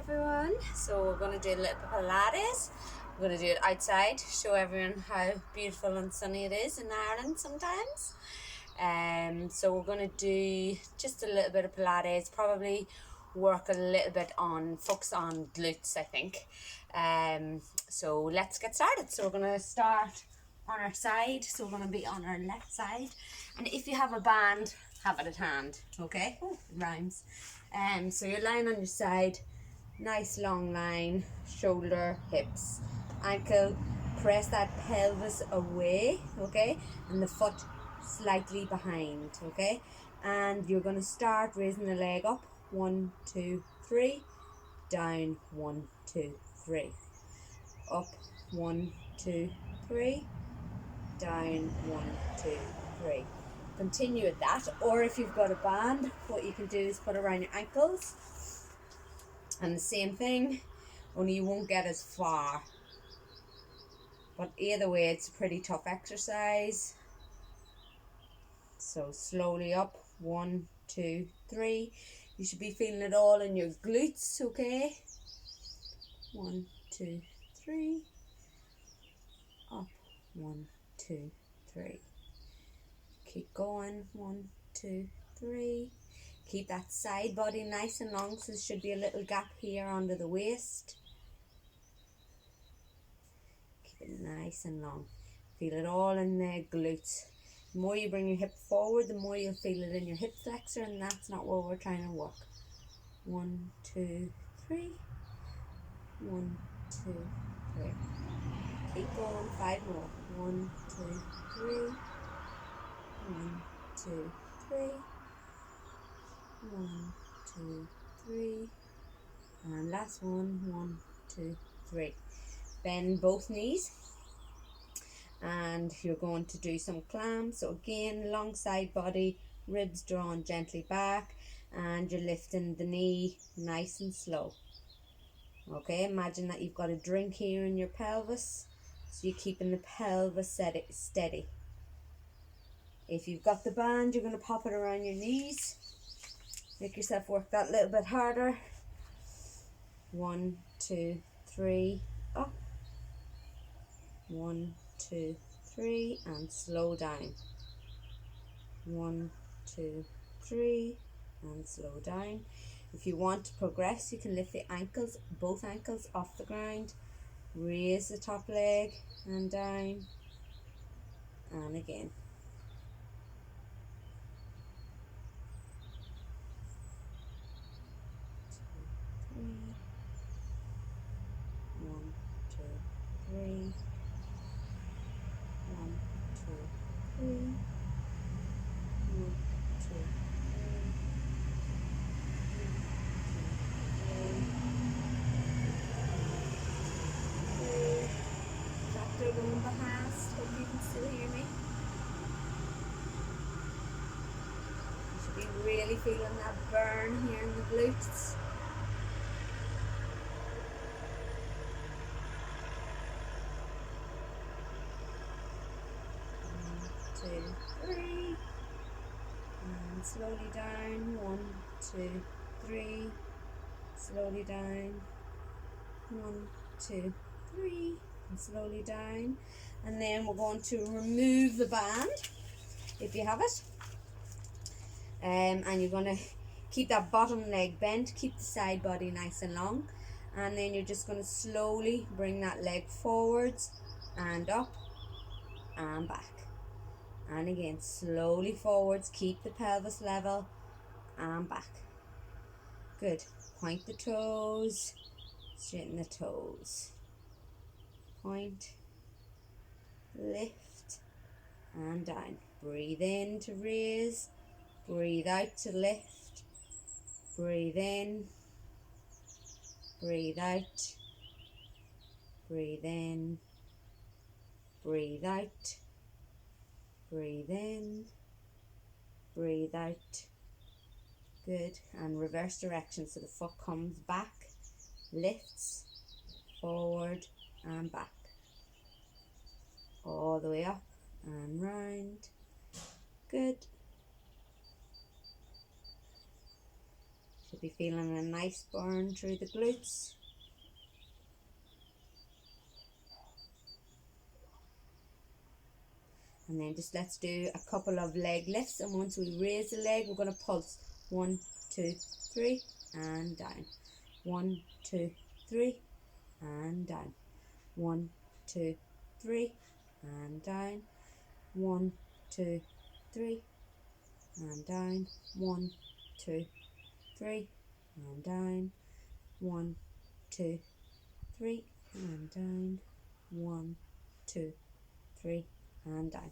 everyone. So we're going to do a little Pilates. We're going to do it outside, show everyone how beautiful and sunny it is in Ireland sometimes. So we're going to do just a little bit of Pilates, probably work a little bit on, focus on glutes, I think. So let's get started. So we're going to start on our side. So we're going to be on our left side. And if you have a band, have it at hand, okay? Oh, it rhymes. So you're lying on your side, nice long line, shoulder, hips, ankle, press that pelvis away, okay? And the foot slightly behind, okay? And you're going to start raising the leg up, 1, 2, 3, down, 1, 2, 3, up, 1, 2, 3, down, 1, 2, 3. Continue with that, or if you've got a band, what you can do is put around your ankles, and the same thing, only you won't get as far. But either way, it's a pretty tough exercise. So slowly up, 1, 2, 3. You should be feeling it all in your glutes, okay? 1, 2, 3. Up, 1, 2, 3. Keep going, 1, 2, 3. Keep that side body nice and long, so there should be a little gap here under the waist. Keep it nice and long. Feel it all in the glutes. The more you bring your hip forward, the more you'll feel it in your hip flexor, and that's not what we're trying to work. 1, 2, 3. 1, 2, 3. Keep going. 5 more. 1, 2, 3. 1, 2, 3. 1, 2, 3. And last one. 1, 2, 3. Bend both knees. And you're going to do some clams. So again, long side body, ribs drawn gently back, and you're lifting the knee nice and slow. Okay, imagine that you've got a drink here in your pelvis, so you're keeping the pelvis steady. If you've got the band, you're going to pop it around your knees. Make yourself work that little bit harder. 1, 2, 3, up. 1, 2, 3, and slow down. 1, 2, 3, and slow down. If you want to progress, you can lift the ankles, both ankles off the ground. Raise the top leg and down, and again. 2, 3. 1, 2, 3. 1, 2, 3. 1, 2, 3. Doctor going past. Hope you can still hear me. You should be really feeling that burn here in the glutes. 1, 2, 3. And slowly down. 1, 2, 3. Slowly down. 1, 2, 3. And slowly down. And then we're going to remove the band, if you have it. And you're going to keep that bottom leg bent, keep the side body nice and long. And then you're just going to slowly bring that leg forwards and up and back. And again, slowly forwards, keep the pelvis level and back. Good. Point the toes, straighten the toes. Point, lift, and down. Breathe in to raise, breathe out to lift. Breathe in, breathe out, breathe in, breathe out, breathe in, breathe out. Good. And reverse direction, so the foot comes back, lifts, forward and back. All the way up and round. Good. Should be feeling a nice burn through the glutes. And then just let's do a couple of leg lifts, and once we raise the leg, we're going to pulse 1, 2, 3 and down. 1, 2, 3 and down. 1, 2, 3 and down. 1, 2, 3 and down. 1, 2, 3 and down. 1, 2, 3 and down. 1, 2, 3 and down.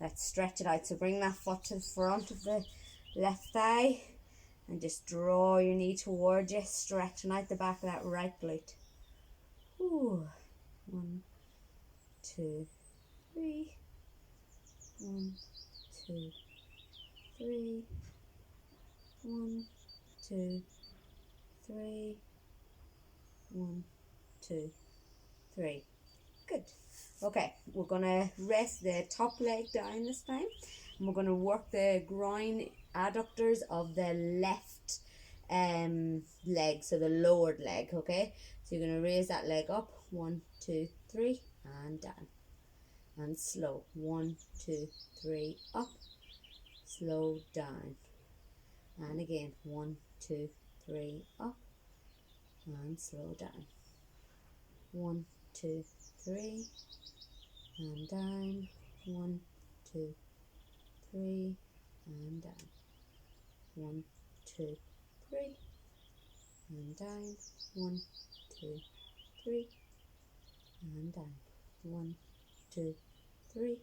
Let's stretch it out. So bring that foot to the front of the left thigh and just draw your knee towards you, stretching out the back of that right glute. Ooh. 1, 2, 3. 1, 2, 3. 1, 2, 3. 1, 2, 3. Good. Okay, we're going to rest the top leg down this time, and we're going to work the groin adductors of the left leg, so the lowered leg, okay? So you're going to raise that leg up, 1, 2, 3, and down, and slow, 1, 2, 3, up, slow, down, and again, 1, 2, 3, up, and slow down, 1, 2, 3, and down, 1, 2, 3, and down, 1, 2, 3, and down, 1, 2, 3, and down, 1, 2, 3,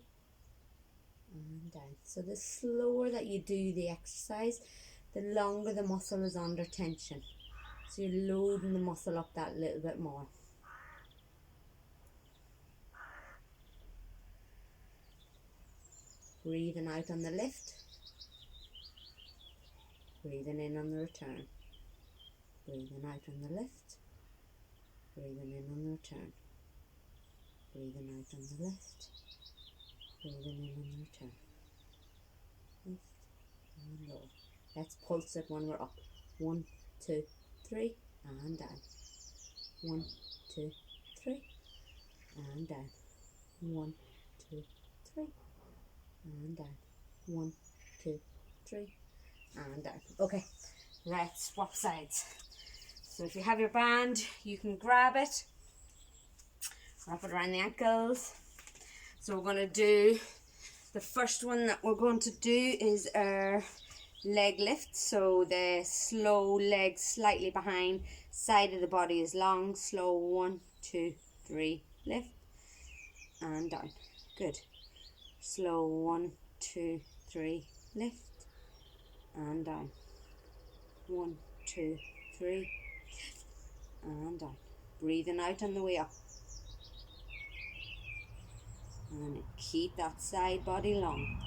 and down. So the slower that you do the exercise, the longer the muscle is under tension. So you're loading the muscle up that little bit more. Breathing out on the lift, breathing in on the return, breathing out on the lift, breathing in on the return, breathing out on the lift, breathing in on the return, lift and lower. Let's pulse it when we're up. 1, 2, 3 and down. 1, 2, 3 and down. 1, 2, 3 and down. 1, 2, 3 and down. Okay, let's swap sides. So if you have your band, you can grab it, wrap it around the ankles. So we're going to do, the first one that we're going to do is our leg lift. So the slow leg slightly behind, side of the body is long, slow, 1, 2, 3, lift and down. Good. Slow, 1, 2, 3, lift and down. 1, 2, 3 and down. Breathing out on the way up. And keep that side body long.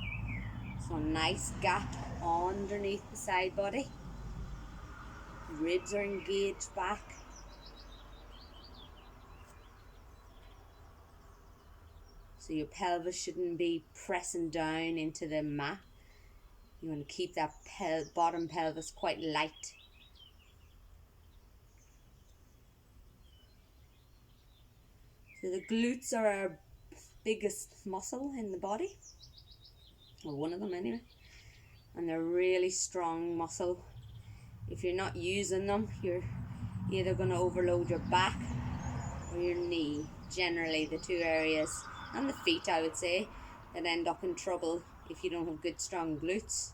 So nice gap underneath the side body. Ribs are engaged back. So your pelvis shouldn't be pressing down into the mat. You want to keep that bottom pelvis quite light. So the glutes are our biggest muscle in the body, or one of them anyway, and they're really strong muscle. If you're not using them, you're either going to overload your back or your knee, generally the two areas, and the feet, I would say, that end up in trouble if you don't have good strong glutes.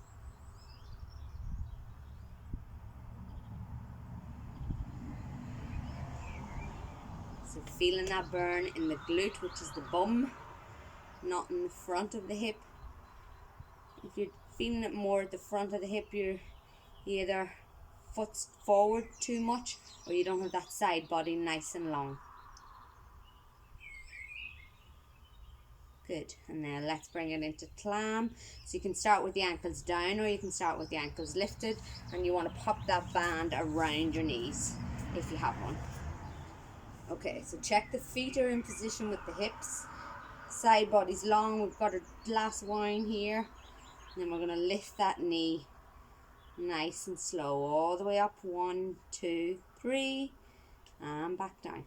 So feeling that burn in the glute, which is the bum, not in the front of the hip. If you're feeling it more at the front of the hip, you're either foot's forward too much or you don't have that side body nice and long. Good. And now let's bring it into clam. So you can start with the ankles down or you can start with the ankles lifted, and you want to pop that band around your knees if you have one. Okay, so check the feet are in position with the hips. Side body's long. We've got a glass of wine here. And then we're going to lift that knee Nice and slow, all the way up. 1, 2, 3, and back down.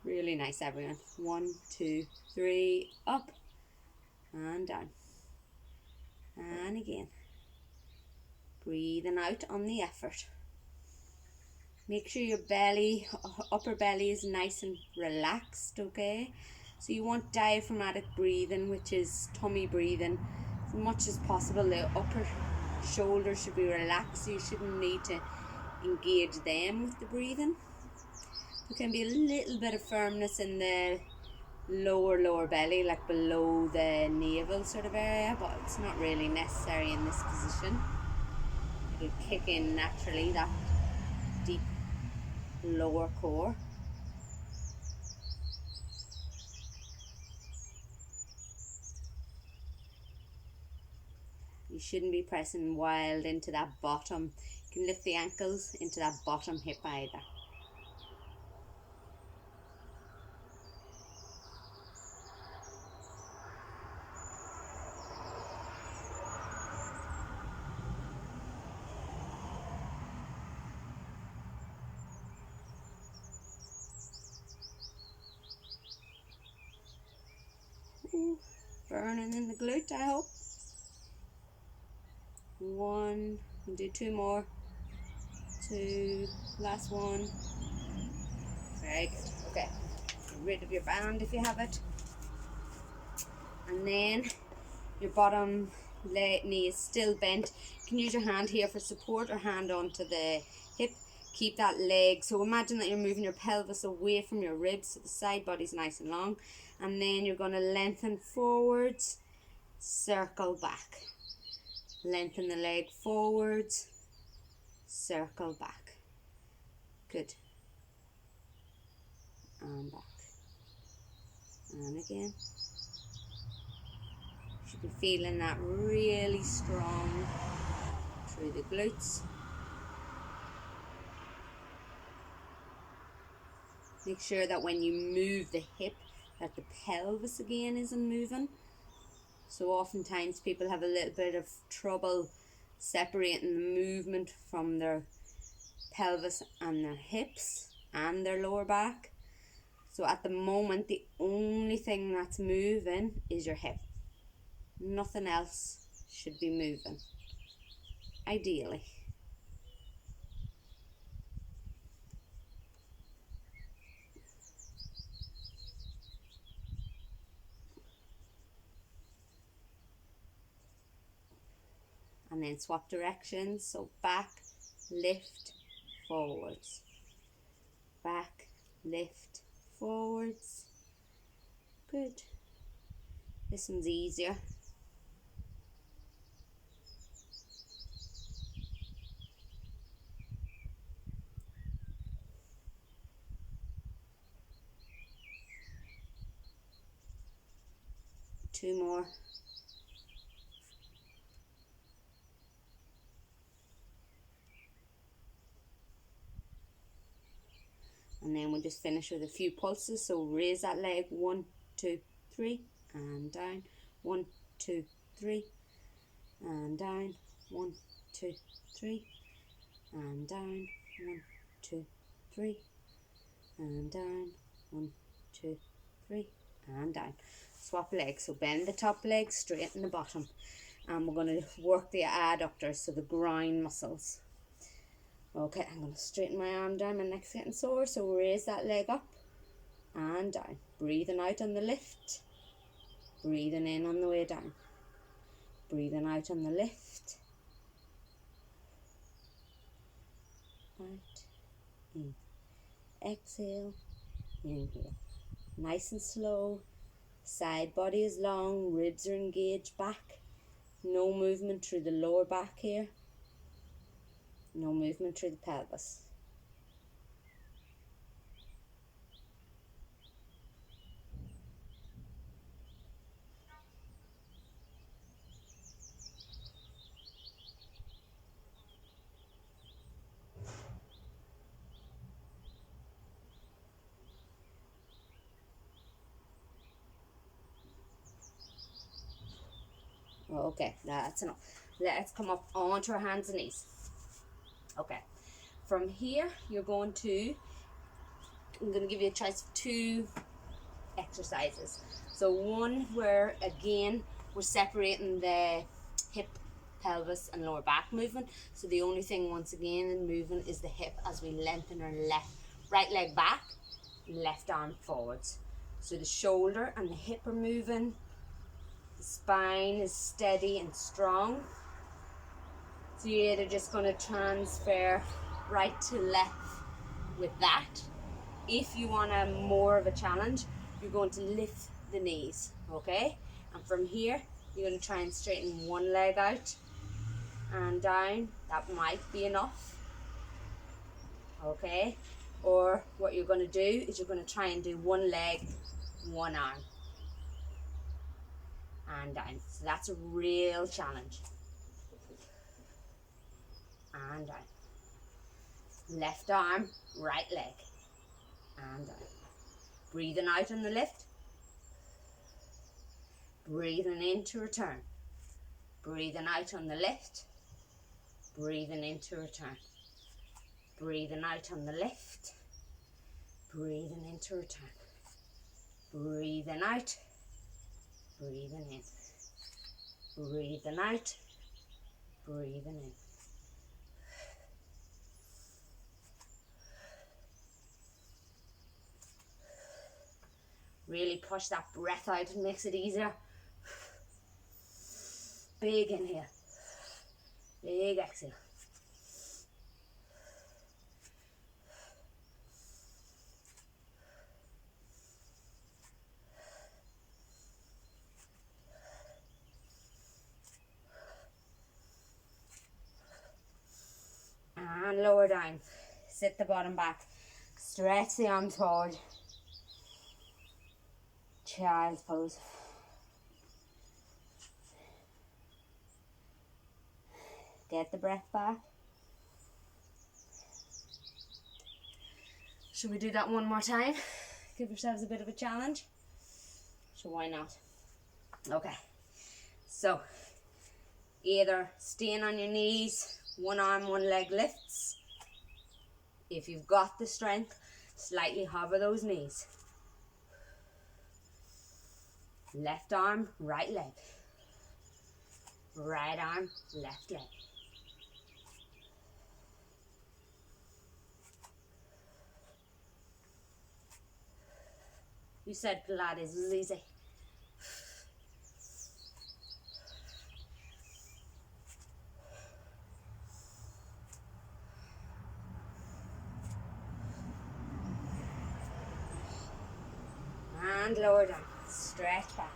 Really nice, everyone. 1, 2, 3, up and down. And again. Breathing out on the effort. Make sure your belly, upper belly is nice and relaxed, okay? So you want diaphragmatic breathing, which is tummy breathing. As much as possible, the upper shoulders should be relaxed. So you shouldn't need to engage them with the breathing. There can be a little bit of firmness in the lower belly, like below the navel sort of area, but it's not really necessary in this position. It'll kick in naturally, that deep lower core. You shouldn't be pressing wild into that bottom. You can lift the ankles into that bottom hip either. Ooh, burning in the glute, I hope. 1, we'll do 2 more. 2, last one. Very good. Okay, get rid of your band if you have it. And then your bottom knee is still bent. You can use your hand here for support or hand onto the hip. Keep that leg, so imagine that you're moving your pelvis away from your ribs so the side body's nice and long. And then you're going to lengthen forwards, circle back. Lengthen the leg forwards, circle back. Good. And back. And again. You should be feeling that really strong through the glutes. Make sure that when you move the hip, that the pelvis again isn't moving. So oftentimes people have a little bit of trouble separating the movement from their pelvis and their hips and their lower back. So at the moment, the only thing that's moving is your hip. Nothing else should be moving, ideally. And then swap directions, so back, lift, forwards. Back, lift, forwards. Good. This one's easier. Two more. And then we'll just finish with a few pulses. So raise that leg, 1, 2, 3, and down. 1, 2, 3, and down. 1, 2, 3, and down. 1, 2, 3, and down. 1, 2, 3, and down. Swap legs. So bend the top leg, straighten the bottom. And we're going to work the adductors, so the groin muscles. Okay, I'm going to straighten my arm down, my neck's getting sore, so raise that leg up and down. Breathing out on the lift, breathing in on the way down. Breathing out on the lift, out, in. Exhale, inhale. Nice and slow, side body is long, ribs are engaged back. No movement through the lower back here. No movement through the pelvis. Okay, that's enough. Let's come up onto our hands and knees. Okay, from here you're going to, I'm going to give you a choice of 2 exercises. So one where again we're separating the hip, pelvis and lower back movement. So the only thing once again in movement is the hip as we lengthen our right leg back, left arm forwards. So the shoulder and the hip are moving, the spine is steady and strong. So you're either just going to transfer right to left with that. If you want a more of a challenge, you're going to lift the knees, okay? And from here, you're going to try and straighten one leg out and down. That might be enough, okay? Or what you're going to do is you're going to try and do one leg, one arm, and down. So that's a real challenge. And down. Left arm, right leg, and down. Breathing out on the lift. Breathing in to return. Breathing out on the lift. Breathing in to return. Breathing out on the lift. Breathing in to return. Breathing out. Breathing in. Breathing out. Breathing in. Really push that breath out, it makes it easier. Big inhale. Big exhale. And lower down. Sit the bottom back. Stretch the arms forward. Child's pose. Get the breath back. Should we do that one more time? Give yourselves a bit of a challenge. So why not? Okay. So either staying on your knees, one arm, one leg lifts. If you've got the strength, slightly hover those knees. Left arm, right leg. Right arm, left leg. You said Pilates was easy. And lower down. Stretch back.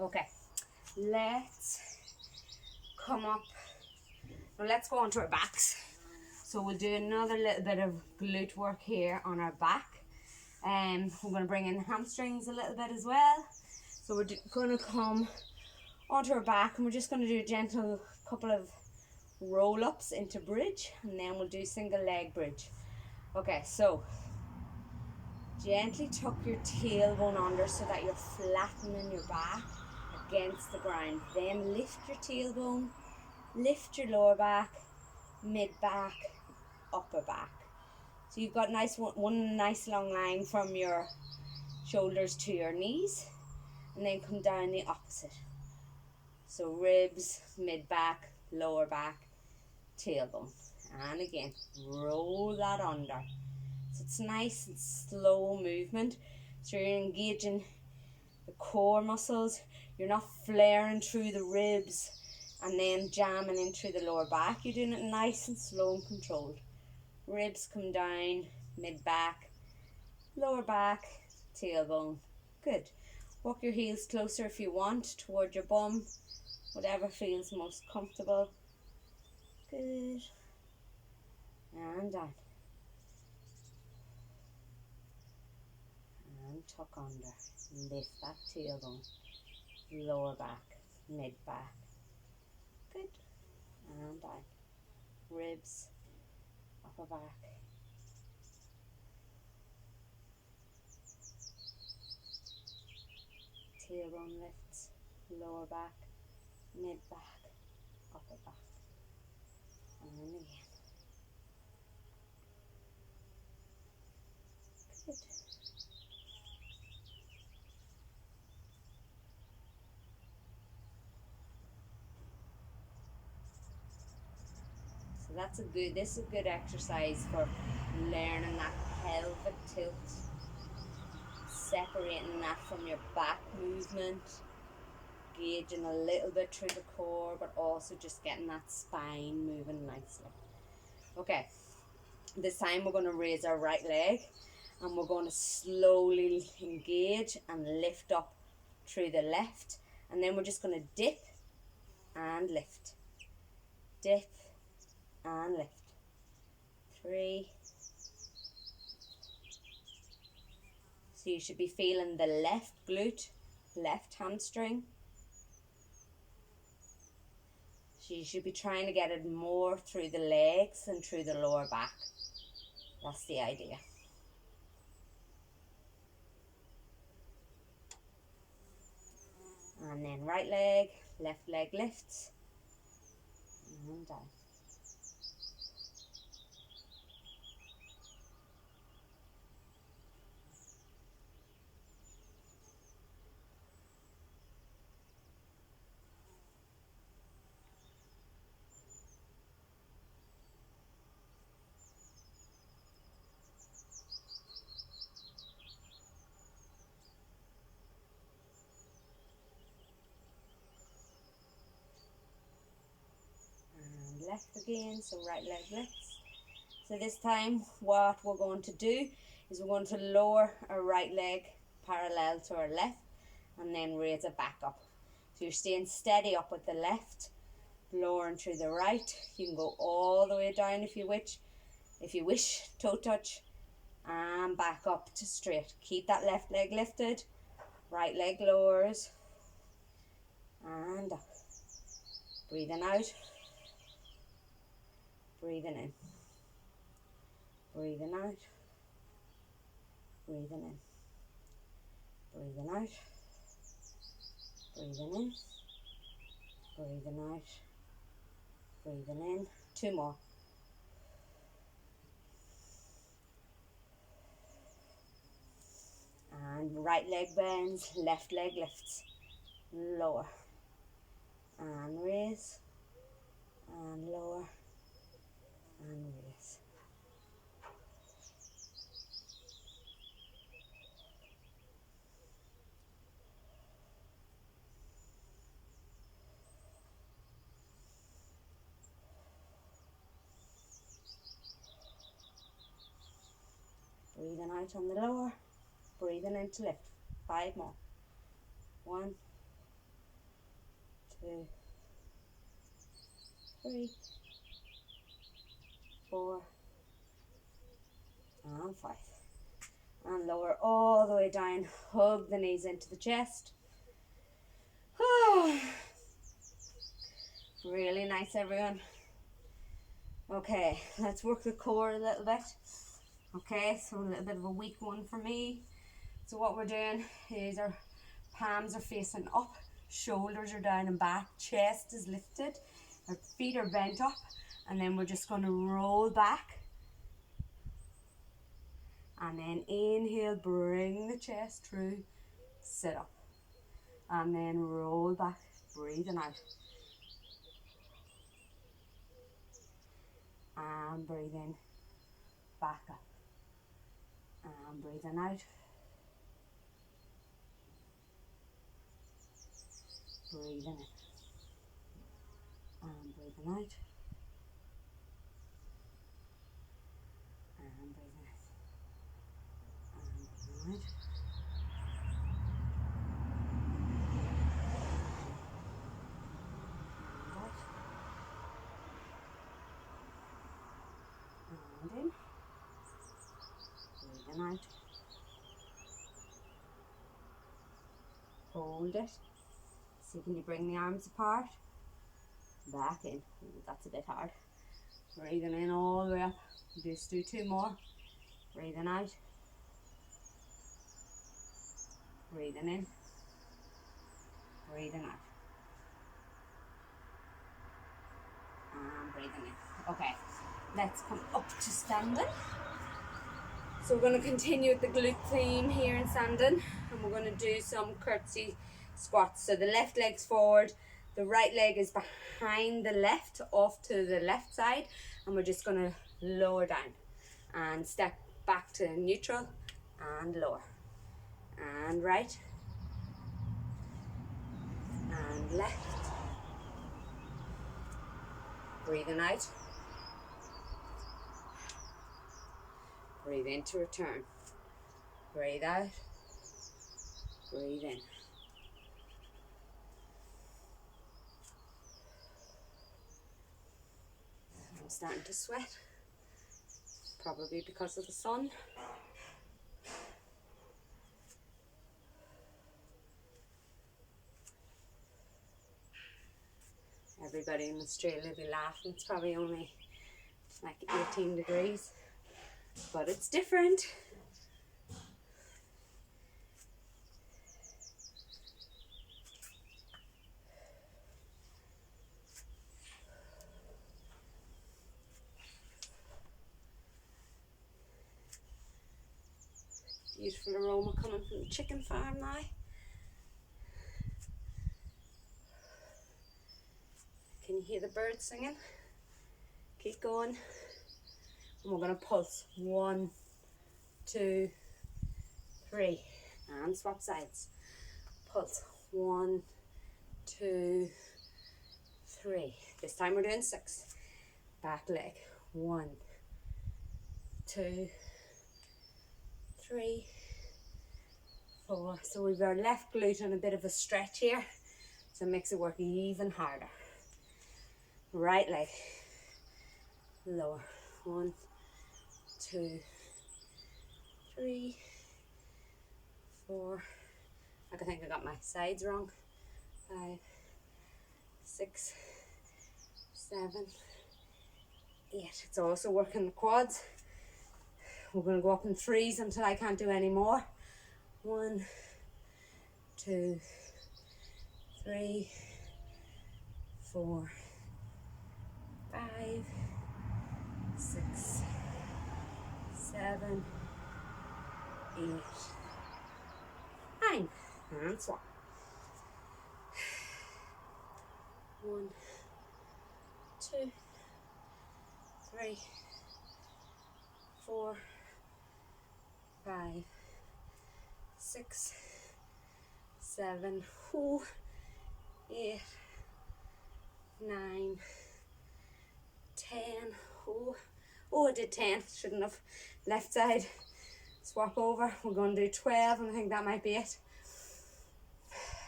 Okay, let's come up. Now let's go onto our backs. So we'll do another little bit of glute work here on our back. We're going to bring in the hamstrings a little bit as well. So we're going to come onto our back and we're just going to do a gentle couple of roll-ups into bridge, and then we'll do single leg bridge. Okay, so gently tuck your tailbone under so that you're flattening your back against the ground. Then lift your tailbone, lift your lower back, mid back, upper back. So you've got one nice long line from your shoulders to your knees, and then come down the opposite. So ribs, mid back, lower back, tailbone. And again, roll that under. So it's nice and slow movement. So you're engaging the core muscles. You're not flaring through the ribs and then jamming in through the lower back. You're doing it nice and slow and controlled. Ribs come down, mid back, lower back, tailbone. Good. Walk your heels closer if you want toward your bum. Whatever feels most comfortable. Good. And down. And tuck under. Lift that tailbone. Lower back. Mid back. Good. And down. Ribs. upper back. Tailbone lifts, lower back, mid back, upper back, and then again. Good. So that's this is a good exercise for learning that pelvic tilt, separating that from your back movement, gauging a little bit through the core, but also just getting that spine moving nicely. Okay, this time we're going to raise our right leg and we're going to slowly engage and lift up through the left, and then we're just going to dip and lift, dip and lift. 3. So you should be feeling the left glute, left hamstring. So you should be trying to get it more through the legs and through the lower back. That's the idea. And then right leg, left leg lifts, and down. And left again, so right leg lifts. So this time what we're going to do is we're going to lower our right leg parallel to our left and then raise it back up. So you're staying steady up with the left, lowering through the right. You can go all the way down if you wish, toe touch, and back up to straight. Keep that left leg lifted, right leg lowers, and up. Breathing out, breathing in, breathing out, breathing in, breathing out, breathing in, breathing out, breathing in. 2 more. And right leg bends, left leg lifts, lower, and raise, and lower, and raise. Breathing out on the lower, breathing in to lift. 5 more. 1, 2, 3, 4, and 5. And lower all the way down. Hug the knees into the chest. Really nice, everyone. Okay, let's work the core a little bit. Okay, so a little bit of a weak one for me. So what we're doing is our palms are facing up, shoulders are down and back, chest is lifted, our feet are bent up, and then we're just going to roll back. And then inhale, bring the chest through, sit up. And then roll back, breathing out. And breathe in, back up. And breathing out. Breathing in. And breathing out. And breathing in. And breathing out. And in. Breathing out. Hold it. See, can you bring the arms apart? Back in. Ooh, that's a bit hard. Breathing in all the way up. Just do 2 more. Breathing out. Breathing in. Breathing out. And breathing in. Okay, let's come up to standing. So we're going to continue with the glute theme here in standing, and we're going to do some curtsy squats. So the left leg's forward, the right leg is behind the left, off to the left side, and we're just going to lower down and step back to neutral and lower and right and left. Breathing out. Breathe in to return. Breathe out. Breathe in. I'm starting to sweat, probably because of the sun. Everybody in Australia will be laughing. It's probably only like 18 degrees, but it's different. Beautiful aroma coming from the chicken farm now. Can you hear the birds singing? Keep going. And we're going to pulse. 1, 2, 3. And swap sides. Pulse. 1, 2, 3. This time we're doing 6. Back leg. 1, 2, 3, 4. So we've our left glute on a bit of a stretch here, so it makes it work even harder. Right leg. Lower. 1, 2, 3, 4. I think I got my sides wrong. 5, 6, 7, 8. It's also working the quads. We're going to go up in 3s until I can't do any more. 1, 2, 3, 4, 5, 6, 7, 8, 9. And swap. 1, 2, 3, 4, 5, 6, 7, 8, 9, 10. Oh, I did 10. Shouldn't have. Left side. Swap over. We're going to do 12, and I think that might be it.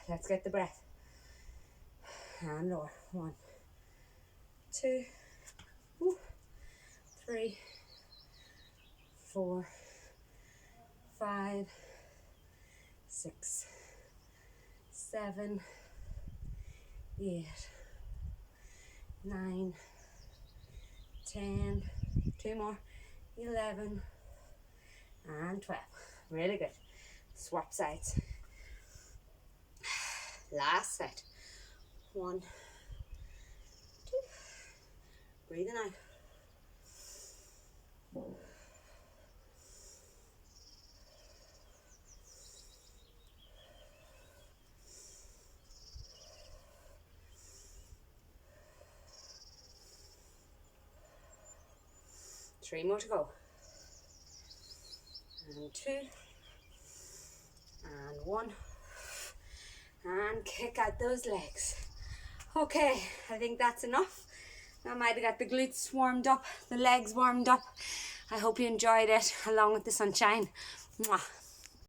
Let's get the breath. And lower. 1, 2, 3, 4, 5, 6, 7, 8, 9, 10. 2 more. 11 and 12. Really good. Swap sides. Last set. 1, 2. Breathing out. 3 more to go. And 2. And 1. And kick out those legs. Okay, I think that's enough. I might have got the glutes warmed up, the legs warmed up. I hope you enjoyed it along with the sunshine. Mwah.